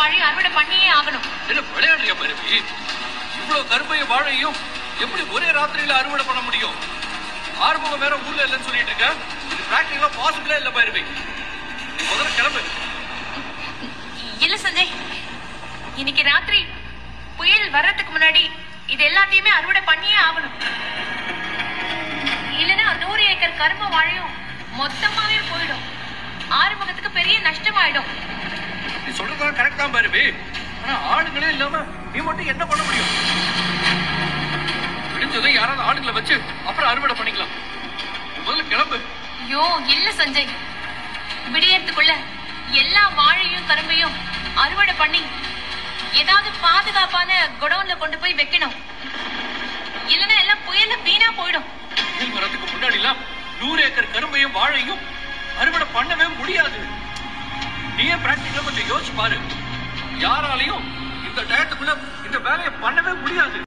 வாழையும் அறுவடை பண்ணியே ஆகணும். என்ன விளையாடுறியா பருவி? இவ்வளவு கரும்பையும் வாழையும் எப்படி ஒரே ராத்திரியில அறுவடை பண்ண முடியும்? ஆறுமுகம் வேற ஊர்ல இல்லைன்னு சொல்லிட்டு இருக்க. இது பிராக்டிகலா பாசிபிளே இல்ல பருவி. நீ முதல்ல கிளம்பு. இல்ல சஞ்சய், இன்னைக்கு ராத்திரி புயல் வர்றதுக்கு முன்னாடி இது எல்லாத்தையுமே அறுவடை பண்ணியே ஆகணும். இல்லைன்னா 100 ஏக்கர் கரும்பு வாழையும் மொத்தமாவே போயிடும். ஆறுமுகத்துக்கு பெரிய நஷ்டமாயிடும். நீ சொல்றதெல்லாம் கரெக்ட் தான் பருவி. ஆனா ஆளுங்களே இல்லாம நீ மட்டும் என்ன பண்ண முடியும்? விடிஞ்சதை யாராவது ஆளுங்களை வச்சு அப்புறம் அறுவடை பண்ணிக்கலாம். முதல்ல கிளம்பு. ஐயோ இல்ல சஞ்சய், விடியறதுக்குள்ள எல்லா வாழையும் கரும்பையும் அறுவடை பண்ணி ஏதாவது பாதுகாப்பான குடோன்ல கொண்டு போய் வைக்கணும். இல்லைன்னா எல்லாம் புயல்ல வீணா போயிடும். புயல் வரதுக்கு முன்னாடி எல்லாம் 100 ஏக்கர் கரும்பையும் வாழையும் அறுவடை பண்ணவே முடியாது. நீயே பிராக்டிகலா கொஞ்சம் யோசிச்சு பாரு. யாராலையும் இந்த டயத்துக்குள்ள இந்த வேலையை பண்ணவே முடியாது.